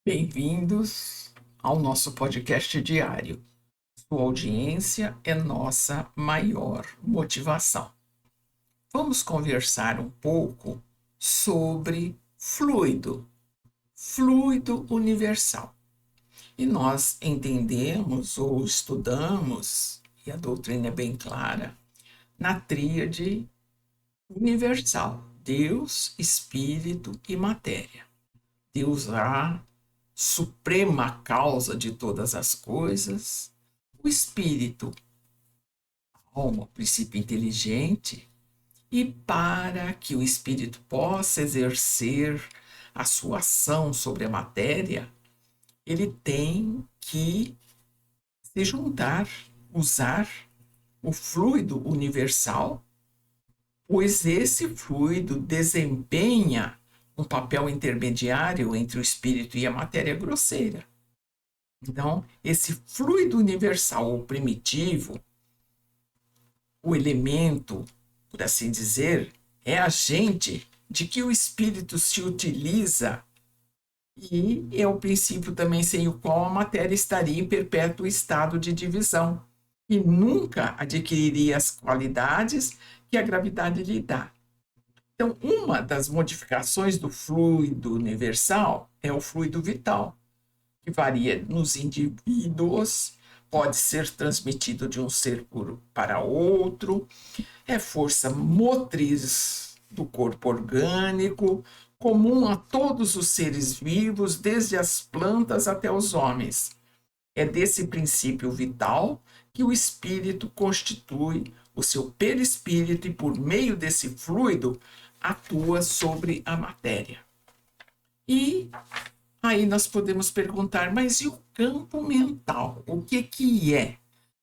Bem-vindos ao nosso podcast diário. Sua audiência é nossa maior motivação. Vamos conversar um pouco sobre fluido universal. E nós entendemos ou estudamos, e a doutrina é bem clara, na tríade universal: Deus, Espírito e matéria. Deus é suprema causa de todas as coisas, o espírito, alma, princípio inteligente, e para que o espírito possa exercer a sua ação sobre a matéria, ele tem que se juntar, usar o fluido universal, pois esse fluido desempenha um papel intermediário entre o espírito e a matéria grosseira. Então, esse fluido universal ou primitivo, o elemento, por assim dizer, é agente de que o espírito se utiliza e é o princípio também sem o qual a matéria estaria em perpétuo estado de divisão e nunca adquiriria as qualidades que a gravidade lhe dá. Então, uma das modificações do fluido universal é o fluido vital, que varia nos indivíduos, pode ser transmitido de um ser para outro, é força motriz do corpo orgânico, comum a todos os seres vivos, desde as plantas até os homens. É desse princípio vital que o espírito constitui o seu perispírito e, por meio desse fluido, atua sobre a matéria. E aí nós podemos perguntar, mas e o campo mental? O que é?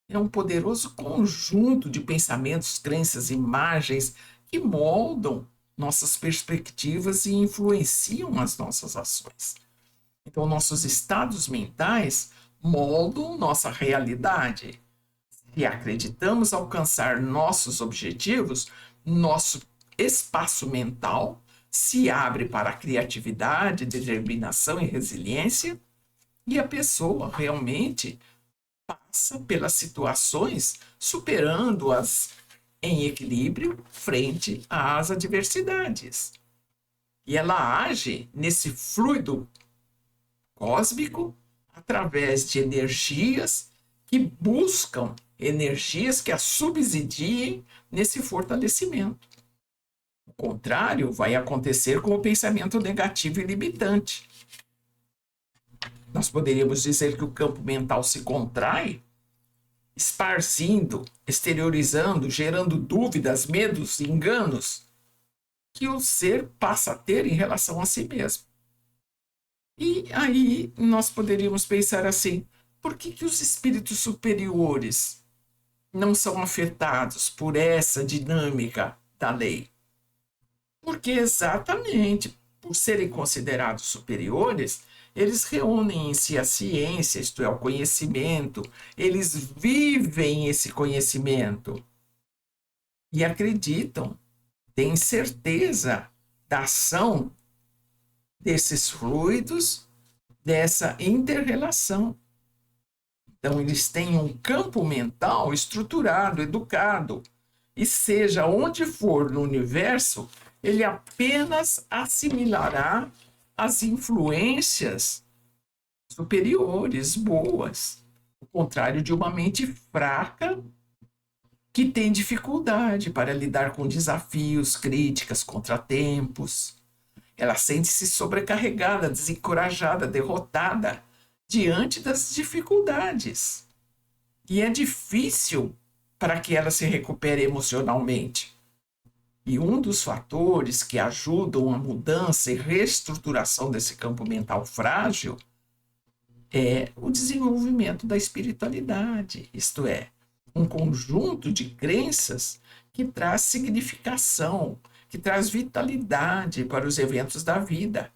É um poderoso conjunto de pensamentos, crenças, imagens que moldam nossas perspectivas e influenciam as nossas ações. Então, nossos estados mentais moldam nossa realidade. Se acreditamos alcançar nossos objetivos, nosso espaço mental se abre para a criatividade, determinação e resiliência, e a pessoa realmente passa pelas situações superando-as em equilíbrio frente às adversidades. E ela age nesse fluido cósmico através de energias que buscam energias que a subsidiem nesse fortalecimento. O contrário vai acontecer com o pensamento negativo e limitante. Nós poderíamos dizer que o campo mental se contrai, esparzindo, exteriorizando, gerando dúvidas, medos, enganos, que o ser passa a ter em relação a si mesmo. E aí nós poderíamos pensar assim: por que os espíritos superiores não são afetados por essa dinâmica da lei? Porque exatamente por serem considerados superiores, eles reúnem em si a ciência, isto é, o conhecimento, eles vivem esse conhecimento e acreditam, têm certeza da ação desses fluidos, dessa inter-relação. Então, eles têm um campo mental estruturado, educado, e seja onde for no universo, ele apenas assimilará as influências superiores, boas, ao contrário de uma mente fraca que tem dificuldade para lidar com desafios, críticas, contratempos. Ela sente-se sobrecarregada, desencorajada, derrotada diante das dificuldades. E é difícil para que ela se recupere emocionalmente. E um dos fatores que ajudam a mudança e reestruturação desse campo mental frágil é o desenvolvimento da espiritualidade, isto é, um conjunto de crenças que traz significação, que traz vitalidade para os eventos da vida,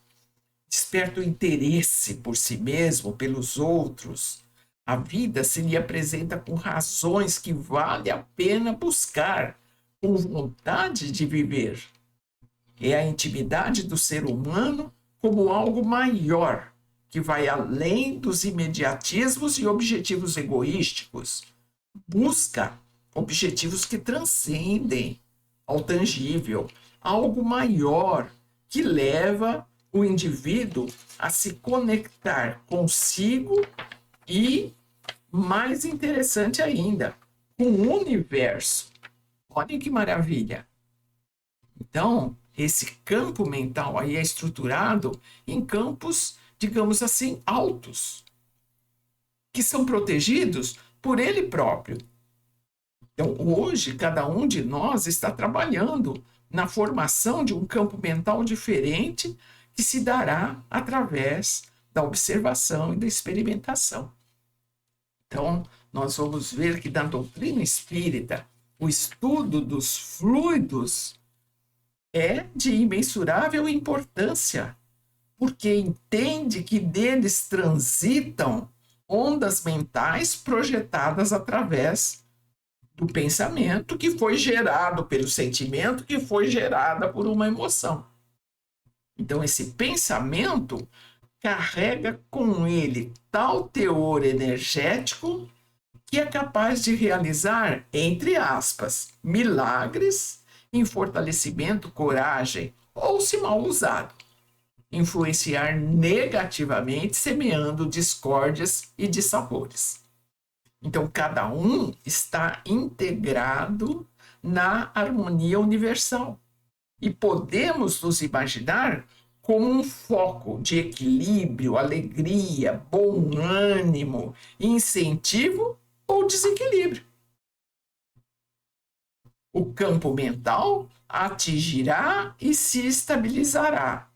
desperta o interesse por si mesmo, pelos outros. A vida se lhe apresenta com razões que vale a pena buscar, com vontade de viver. É a intimidade do ser humano como algo maior que vai além dos imediatismos e objetivos egoísticos. Busca objetivos que transcendem ao tangível, algo maior que leva o indivíduo a se conectar consigo e, mais interessante ainda, com o universo. Olhem que maravilha! Então, esse campo mental aí é estruturado em campos, digamos assim, altos, que são protegidos por ele próprio. Então, hoje, cada um de nós está trabalhando na formação de um campo mental diferente que se dará através da observação e da experimentação. Então, nós vamos ver que na doutrina espírita, o estudo dos fluidos é de imensurável importância, porque entende que deles transitam ondas mentais projetadas através do pensamento que foi gerado pelo sentimento, que foi gerada por uma emoção. Então, esse pensamento carrega com ele tal teor energético que é capaz de realizar, entre aspas, milagres em fortalecimento, coragem, ou, se mal usado, influenciar negativamente, semeando discórdias e dissabores. Então, cada um está integrado na harmonia universal. E podemos nos imaginar como um foco de equilíbrio, alegria, bom ânimo, incentivo ou desequilíbrio. O campo mental atingirá e se estabilizará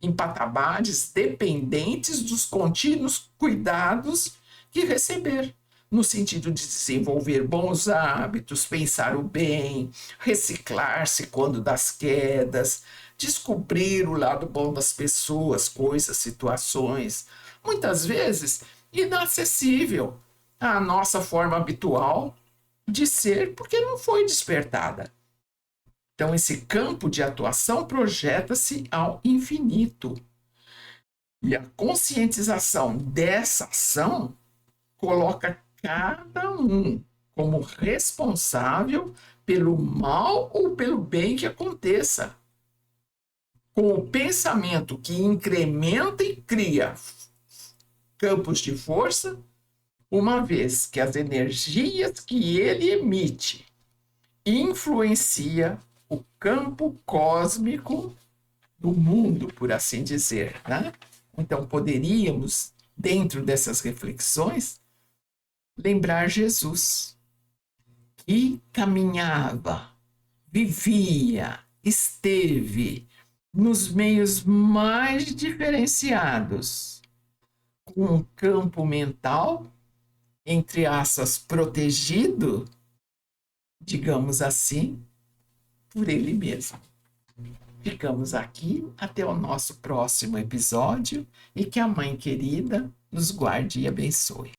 em patamares dependentes dos contínuos cuidados que receber, no sentido de desenvolver bons hábitos, pensar o bem, reciclar-se quando das quedas, descobrir o lado bom das pessoas, coisas, situações, muitas vezes inacessível à nossa forma habitual de ser, porque não foi despertada. Então, esse campo de atuação projeta-se ao infinito. E a conscientização dessa ação coloca cada um como responsável pelo mal ou pelo bem que aconteça, com o pensamento que incrementa e cria campos de força, uma vez que as energias que ele emite influencia o campo cósmico do mundo, por assim dizer, né? Então, poderíamos, dentro dessas reflexões, lembrar Jesus, que caminhava, vivia, esteve nos meios mais diferenciados, com um campo mental, entre aspas, protegido, digamos assim, por ele mesmo. Ficamos aqui até o nosso próximo episódio e que a Mãe querida nos guarde e abençoe.